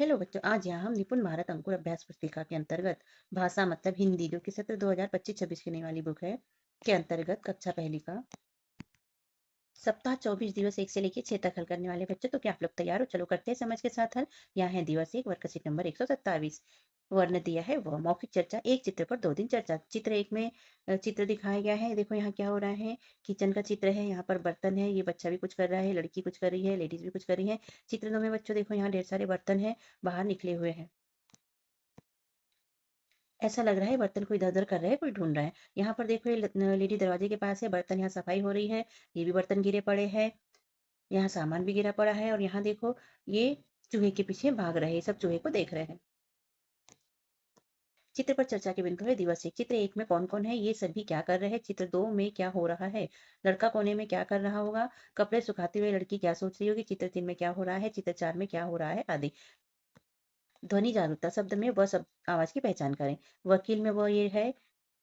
Hello बच्चों, आज यहाँ हम निपुण भारत अंकुर अभ्यास पुस्तिका के अंतर्गत भाषा मतलब हिंदी, जो कि सत्र 2025-26 की नई वाली बुक है, के अंतर्गत कक्षा पहली का सप्ताह 24 दिवस 1 से लेकर 6 तक हल करने वाले बच्चों। तो क्या आप लोग तैयार हो? चलो करते हैं समझ के साथ हल। यहाँ है दिवस 1, वर्कशीट नंबर 127। वर्ण दिया है वह। मौखिक चर्चा, एक चित्र पर 2 दिन चर्चा। चित्र एक में चित्र दिखाया गया है। देखो यहाँ क्या हो रहा है, किचन का चित्र है। यहाँ पर बर्तन है, ये बच्चा भी कुछ कर रहा है, लड़की कुछ कर रही है, लेडीज भी कुछ कर रही है। चित्र 2 में बच्चों देखो, यहाँ ढेर सारे बर्तन है, बाहर निकले हुए हैं। ऐसा लग रहा है बर्तन को इधर-उधर कर रहे हैं, कोई ढूँढ रहा है। यहाँ पर देखो, ये लेडी दरवाजे के पास है, बर्तन यहाँ सफाई हो रही है। ये भी बर्तन गिरे पड़े हैं। यहाँ सामान भी गिरा पड़ा है और यहाँ देखो, ये चूहे के पीछे भाग रहे हैं, सब चूहे को देख रहे हैं। चित्र पर चर्चा के बिंदु है। दिवस 1, चित्र 1 में कौन-कौन है, ये सभी क्या कर रहे हैं। चित्र 2 में क्या हो रहा है, लड़का कोने में क्या कर रहा होगा, कपड़े सुखाते हुए लड़की क्या सोच रही होगी, चित्र 3 में क्या हो रहा है, चित्र 4 में क्या हो रहा है आदि। ध्वनि जागरूकता, शब्द में वह शब्द आवाज की पहचान करें। वकील में वह ये है,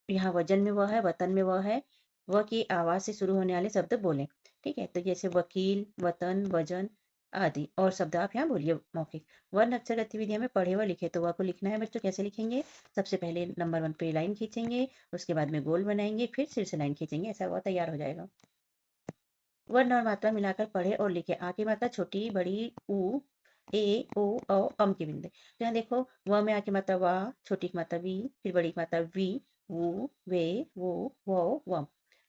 यहाँ वजन में वह है, वतन में वह है। वह की आवाज से शुरू होने वाले शब्द बोलें। ठीक है, तो जैसे वकील, वतन, वजन आदि और शब्द आप यहाँ बोलिए मौखिक। वर्ण अक्षर गतिविधियां में पढ़े व लिखे, तो वह को लिखना है बच्चों। कैसे लिखेंगे, सबसे पहले नंबर 1 पे लाइन खींचेंगे, उसके बाद में गोल बनाएंगे, फिर सिर से लाइन खींचेंगे, ऐसा वह तैयार हो जाएगा। वर्ण और मात्रा मिलाकर पढ़े और लिखे। आ की मात्रा छोटी बड़ी, ऊ, ए, ओ, अम की बिंदु। तो यहाँ देखो, व में आ की मात्रा वा, छोटी की मात्रा वी, फिर बड़ी की मात्रा वी, वो, वे, वो, वो, वम।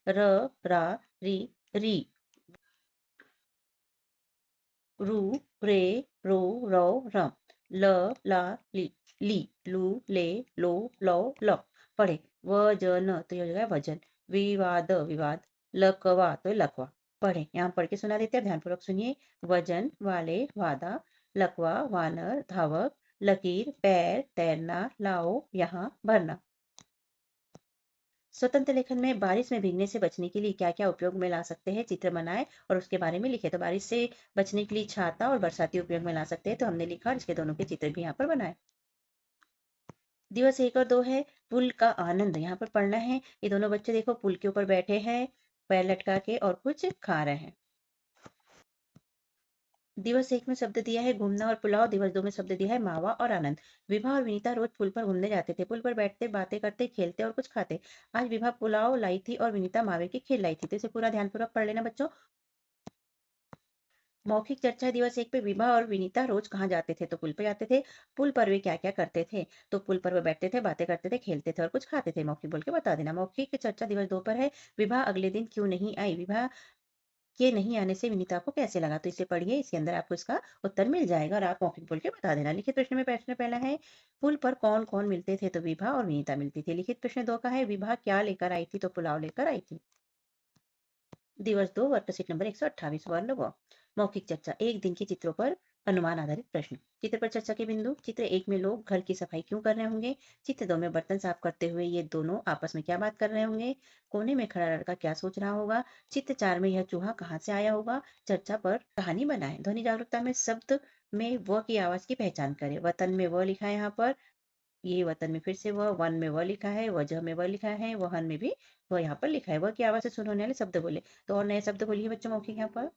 र, रा, री, री, रू, रे, रो, रो, रम। ल, ला, ली, लू, ले, लो, लो, ल। पढ़े। वजन, तो ये हो जाएगा वजन। विवाद, विवाद। लकवा, तो लकवा। पढ़े, यहाँ पढ़ के सुना देते हैं, ध्यानपूर्वक सुनिए। वजन वाले, वादा। लकवा, वानर, धावक। लकीर, पैर, तैरना। लाओ, यहाँ भरना। स्वतंत्र लेखन में बारिश में भीगने से बचने के लिए क्या क्या उपयोग में ला सकते हैं, चित्र बनाए और उसके बारे में लिखे। तो बारिश से बचने के लिए छाता और बरसाती उपयोग में ला सकते हैं, तो हमने लिखा और इसके दोनों के चित्र भी यहाँ पर बनाए। दिवस 1 और 2 है पुल का आनंद, यहाँ पर पढ़ना है। ये दोनों बच्चे देखो पुल के ऊपर बैठे हैं, पैर लटका के, और कुछ खा रहे हैं। दिवस 1 में शब्द दिया है घूमना और पुलाव। दिवस 2 में शब्द दिया है मावा और आनंद। विभा और विनीता रोज पुल पर घूमने जाते थे। पुल पर बैठते, बातें करते, खेलते और कुछ खाते। आज विभा पुलाव लाई थी और विनीता मावे की खीर लाई थी। तो इसे पूरा ध्यानपूर्वक पढ़ लेना बच्चों। मौखिक चर्चा दिवस 1 पे विभा और विनीता रोज कहाँ जाते थे, तो पुल पे जाते थे। पुल पर वे क्या क्या करते थे, तो पुल पर वे बैठते थे, बातें करते थे, खेलते थे और कुछ खाते थे। मौखिक बोल के बता देना। मौखिक चर्चा दिवस 2 पर है, विभा अगले दिन क्यों नहीं आई। विभा के नहीं आने से विनीता को कैसे लगा, तो इसे पढ़िए, इसके अंदर आपको इसका उत्तर मिल जाएगा और आप मौखिक बोल के बता देना। लिखित प्रश्न में प्रश्न पहला है, पुल पर कौन कौन मिलते थे, तो विभा और विनीता मिलती थी। लिखित प्रश्न 2 का है, विभा क्या लेकर आई थी, तो पुलाव लेकर आई थी। दिवस 2, वर्कशीट नंबर 128। वर्ण व। मौखिक चर्चा, एक दिन के चित्रों पर अनुमान आधारित प्रश्न। चित्र पर चर्चा के बिंदु। चित्र 1 में लोग घर की सफाई क्यों कर रहे होंगे। चित्र 2 में बर्तन साफ करते हुए ये दोनों आपस में क्या बात कर रहे होंगे। कोने में खड़ा लड़का क्या सोच रहा होगा। चित्र 4 में यह चूहा कहाँ से आया होगा। चर्चा पर कहानी बनाए। ध्वनि जागरूकता में शब्द में व की आवाज की पहचान करें। वतन में व लिखा है यहाँ पर, ये वतन में फिर से वह, वन में वह लिखा है, वजह में वह लिखा है, वहन में भी वह यहाँ पर लिखा है। वह की आवाज से शुरू होने वाले शब्द बोले। तो और नए शब्द बोलिए बच्चों मौखिक यहाँ पर।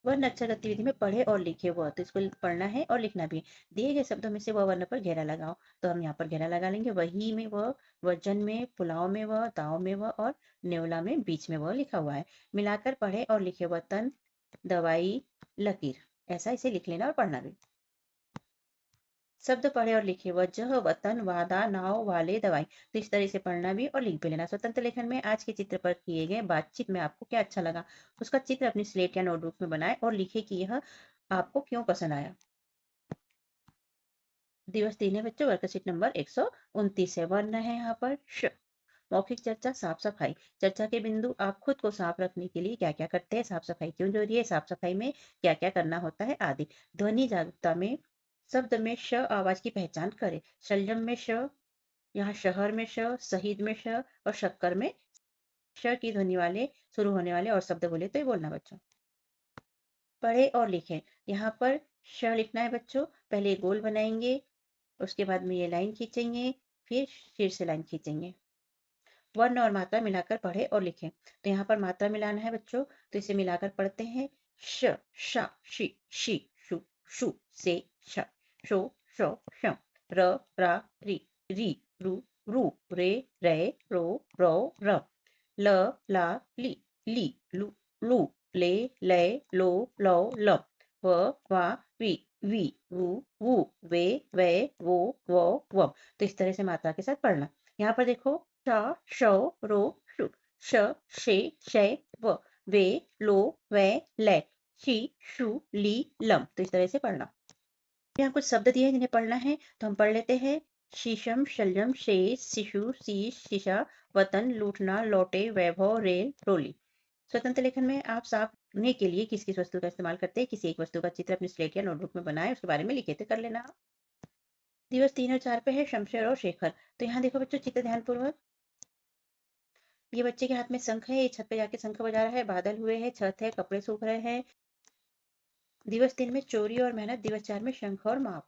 वर्ण अक्षर गतिविधि में पढ़े और लिखे वह, तो इसको पढ़ना है और लिखना भी है। दिए गए शब्दों में से वह वर्ण पर घेरा लगाओ, तो हम यहाँ पर घेरा लगा लेंगे। वही में वह, वजन में, पुलाव में वह, दाव में वह और नेवला में बीच में वह लिखा हुआ है। मिलाकर पढ़े और लिखे, वतन, दवाई, लकीर। ऐसा इसे लिख लेना और पढ़ना भी। शब्द पढ़े और लिखे, वजह, वतन, वादा, नाव, वाले, दवाई। तो इस तरह से पढ़ना भी और लिख भी लेना। स्वतंत्र लेखन में आज के चित्र पर किए गए बातचीत में आपको क्या अच्छा लगा, उसका चित्र अपनी स्लेट या नोटबुक में बनाए और लिखे कि यह आपको क्यों पसंद आया। दिवस 3 है बच्चों, वर्कशीट नंबर 129 है। वर्ण है यहाँ पर श। मौखिक चर्चा, साफ सफाई। चर्चा के बिंदु, आप खुद को साफ रखने के लिए क्या क्या करते हैं, साफ सफाई क्यों जरूरी है, साफ सफाई में क्या क्या करना होता है आदि। ध्वनि जागरूकता में शब्द में श आवाज की पहचान करें। शलजम में श, यहाँ शहर में श, शहीद में श और शक्कर में श की ध्वनि वाले शुरू होने वाले और शब्द बोले तो ये बोलना बच्चों। पढ़े और लिखें, यहाँ पर श लिखना है बच्चों। पहले गोल बनाएंगे, उसके बाद में ये लाइन खींचेंगे, फिर शीर्ष से लाइन खींचेंगे। वर्ण और मात्रा मिलाकर पढ़े और लिखें, तो यहाँ पर मात्रा मिलाना है बच्चों, तो इसे मिलाकर पढ़ते हैं। श, श, शी, शी, शु, शु से श शो शौ शं र रा री रु रू रे रे रो र ल ला ली लू लू ले लो ल व वा वी वू वू वे वो वम। तो इस तरह से मात्रा के साथ पढ़ना। यहाँ पर देखो श शौ रो शु श शे शय व वे लो वे ले शी शु ली लम। तो इस तरह से पढ़ना। यहाँ कुछ शब्द दिए हैं जिन्हें पढ़ना है, तो हम पढ़ लेते हैं। शीशम शलजम शेष शिशु शीश शीशा वतन लूटना लौटे वैभव रेल रोली। स्वतंत्र लेखन में आप साफने के लिए किस किस वस्तु का इस्तेमाल करते हैं? किसी एक वस्तु का चित्र अपनी स्लेट या नोटबुक में बनाए, उसके बारे में लिखे थे, कर लेना। दिवस 3 और 4 पे है शमशेर और शेखर। तो यहाँ देखो बच्चों, चित्र ध्यानपूर्वक। ये बच्चे के हाथ में शंख है, ये छत पे जाके शंख बजा रहा है, बादल हुए हैं, छत है, कपड़े सूख रहे हैं। दिवस 3 में चोरी और मेहनत, दिवस 4 में शंख और माप।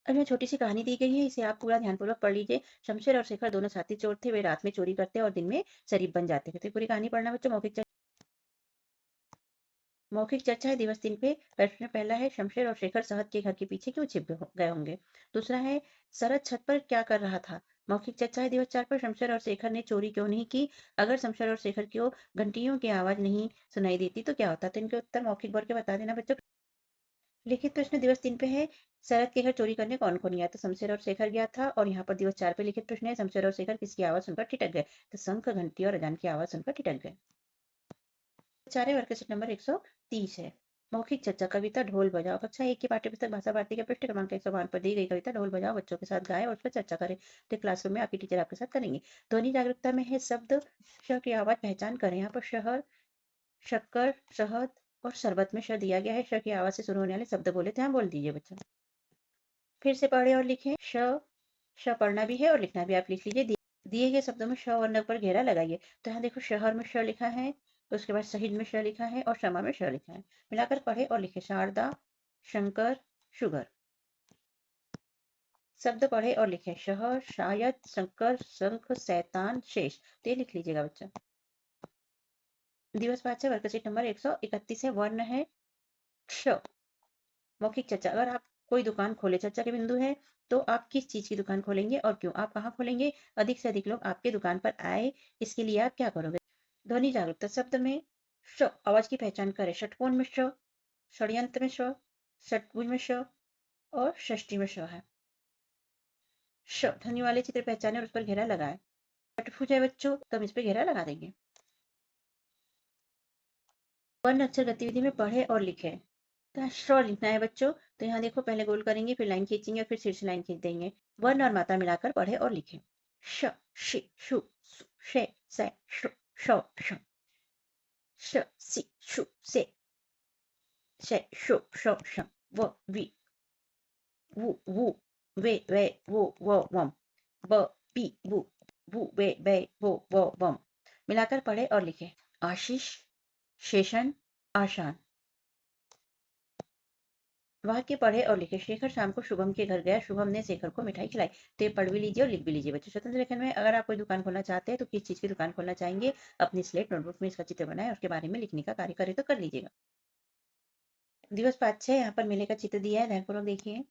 अब यहाँ छोटी सी कहानी दी गई है, इसे आप पूरा ध्यानपूर्वक पढ़ लीजिए। शमशेर और शेखर दोनों साथी चोर थे। वे रात में चोरी करते और दिन में शरीफ बन जाते थे। तो पूरी कहानी पढ़ना बच्चों। मौखिक चर्चा है दिवस 3 पे। प्रश्न पहला है, शमशेर और शेखर शहद के घर के पीछे क्यों छिप गए होंगे? दूसरा है, शरद छत पर क्या कर रहा था? मौखिक चर्चा है दिवस 4 पर, शमशेर और शेखर ने चोरी क्यों नहीं की? अगर शमशेर और शेखर को घंटियों की आवाज नहीं सुनाई देती तो क्या होता? तो इनके उत्तर मौखिक बोल के बता देना बच्चों। लिखित प्रश्न दिवस 3 पे है, शरद के घर चोरी करने कौन कौन गया? तो शमशेर और शेखर गया था। और यहाँ पर दिवस 4 पे लिखित प्रश्न है, शमशेर और शेखर किसकी आवाज सुनकर ठिठक गए? तो शंख घंटी और अजान की आवाज सुनकर ठिठक गए। चारे वर्ग सीट नंबर 130 है। मौखिक चर्चा कविता ढोल बजाओ। कक्षा 1 की पाठ्यपुस्तक भाषा भारती के पृष्ठ क्रमांक 152 पर दी गई कविता ढोल बजाओ बच्चों के साथ गाएं और उस पर चर्चा करें। तो क्लासरूम में आपकी टीचर आपके साथ करेंगे। ध्वनि जागरूकता में है शब्द श की आवाज पहचान करें। यहाँ पर शहर शक्कर शहद और शरबत में श दिया गया है। श की आवाज से शुरू होने वाले शब्द बोले थे, हम बोल दीजिए बच्चों। फिर से पढ़े और लिखें। श पढ़ना भी है और लिखना भी। आप लिख लीजिए। दिए गए शब्दों में श वर्ण पर घेरा लगाइए। तो यहाँ देखो, शहर में श लिखा है, उसके बाद शहीद में श लिखा है और क्षमा में श लिखा है। मिलाकर पढ़े और लिखे। शारदा शंकर शुगर। शब्द पढ़े और लिखे। शहर शायद शंकर शंख शैतान शेष। तो ये लिख लीजिएगा बच्चा। दिवस 5 से वर्कशीट नंबर 131 है। वर्ण है क्ष। मौखिक चर्चा। अगर आप कोई दुकान खोले, चर्चा के बिंदु है, तो आप किस चीज की दुकान खोलेंगे और क्यों? आप कहाँ खोलेंगे? अधिक से अधिक लोग आपके दुकान पर आए, इसके लिए आप क्या करोगे? ध्वनि जागरूकता। शब्द में श आवाज की पहचान करें। षटकोण में श, षड्यंत्र में श, षट्भुज में श और षष्ठी में श है। श ध्वनि वाले चित्र पहचाने और उस पर घेरा लगाए। षटभुज है बच्चों, तो हम इस पर घेरा लगा देंगे। वर्ण अक्षर गतिविधि में पढ़े और लिखे। तो श लिखना है बच्चों। तो यहाँ देखो, पहले गोल करेंगे, फिर लाइन खींचेंगे और फिर शीर्ष लाइन खींच देंगे। वर्ण और मात्रा मिलाकर पढ़े और लिखे। श शि शु सु शे से शु श श श सि शु से शे शु श श व वि वू वे वो वम ब पी बू वे वो वम। मिलाकर पढ़े और लिखे। आशीष शेषन आशान। वाक्य पढ़े और लिखे। शेखर शाम को शुभम के घर गया। शुभम ने शेखर को मिठाई खिलाई। तो ये पढ़ भी लीजिए और लिख भी लीजिए बच्चों। स्वतंत्र लेखन में अगर आप कोई दुकान खोलना चाहते हैं तो किस चीज की दुकान खोलना चाहेंगे? अपनी स्लेट नोटबुक में इसका चित्र बनाए, उसके बारे में लिखने का कार्य करें तो कर लीजिएगा। दिवस 5-6 यहाँ पर मेले का चित्र दिया है, ध्यानपूर्वक देखिए।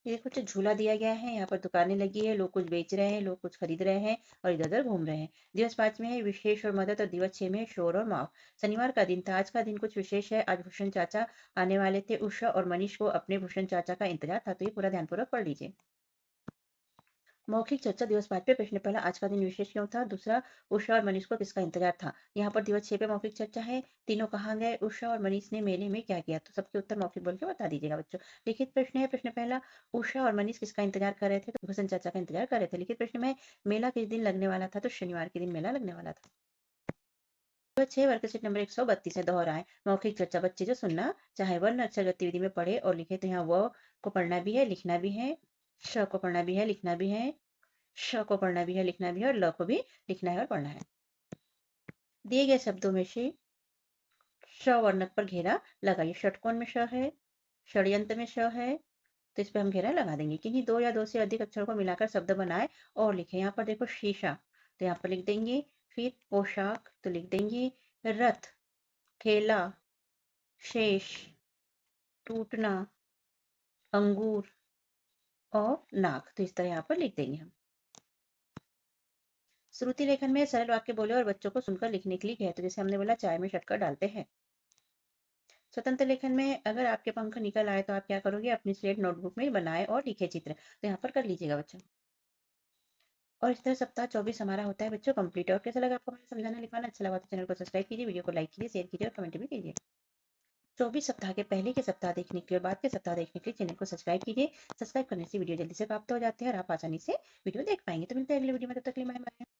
ये कुछ झूला दिया गया है, यहाँ पर दुकानें लगी है, लोग कुछ बेच रहे हैं, लोग कुछ खरीद रहे हैं और इधर उधर घूम रहे हैं। दिवस 5 में है विशेष और मदद और दिवस 6 में है शोर और माव। शनिवार का दिन था। आज का दिन कुछ विशेष है। आज भूषण चाचा आने वाले थे। उषा और मनीष को अपने भूषण चाचा का इंतजार था। तो ये पूरा ध्यानपूर्वक पढ़ लीजिए। मौखिक चर्चा दिवस 5 पे प्रश्न पहला, आज का दिन विशेष क्यों था? दूसरा, उषा और मनीष को किसका इंतजार था? यहाँ पर दिवस 6 पे मौखिक चर्चा है। तीनों कहाँ गए? उषा और मनीष ने मेले में क्या किया? तो सबके उत्तर मौखिक बोल के बता दीजिएगा बच्चों। लिखित प्रश्न है। प्रश्न पहला, उषा और मनीष किसका इंतजार कर रहे थे? तो भूषण चाचा का इंतजार कर रहे थे। लिखित प्रश्न में मेला किस दिन लगने वाला था? तो शनिवार के दिन मेला लगने वाला था। दिवस 6 वर्कशीट नंबर 132 है। दोहराएं। मौखिक चर्चा बच्चे जो सुनना चाहे वर्ण अक्षर गतिविधि में पढ़े और लिखे। तो यहाँ व को पढ़ना भी है, लिखना भी है। श को पढ़ना भी है, लिखना भी है। श को पढ़ना भी है, लिखना भी है और ल को भी लिखना है और पढ़ना है। दिए गए शब्दों में से श वर्णक पर घेरा लगाइए। षटकोण में श है, षड्यंत्र में श है, तो इस पे हम घेरा लगा देंगे। किन्हीं दो या दो से अधिक अक्षरों को मिलाकर शब्द बनाए और लिखे। यहाँ पर देखो शीशा, तो यहाँ पर लिख देंगे। फिर पोशाक, तो लिख देंगे। रथ, ठेला, शेष, टूटना, अंगूर और नाक। तो इस तरह यहाँ पर लिख देंगे हम। श्रुति लेखन में सरल वाक्य बोले और बच्चों को सुनकर लिखने के लिए कहे। तो जैसे हमने बोला चाय में शक्कर डालते हैं। स्वतंत्र लेखन में अगर आपके पंख निकल आए तो आप क्या करोगे, अपनी स्लेट नोटबुक में बनाए और लिखे चित्र। तो यहाँ पर कर लीजिएगा बच्चों। और इस तरह सप्ताह 24 हमारा होता है बच्चों कंप्लीट। और कैसा लगा आपको हमारा समझाना लिखवाना? अच्छा लगा तो चैनल को सब्सक्राइब कीजिए, वीडियो को लाइक कीजिए, शेयर कीजिए और कमेंट भी कीजिए। 24 सप्ताह के पहले के सप्ताह देखने के लिए और बाद के सप्ताह देखने के लिए चैनल को सब्सक्राइब कीजिए। सब्सक्राइब करने से वीडियो जल्दी से प्राप्त हो जाते हैं और आप आसानी से वीडियो देख पाएंगे। तो मिलते हैं अगले वीडियो में, तब तक के लिए बाय बाय।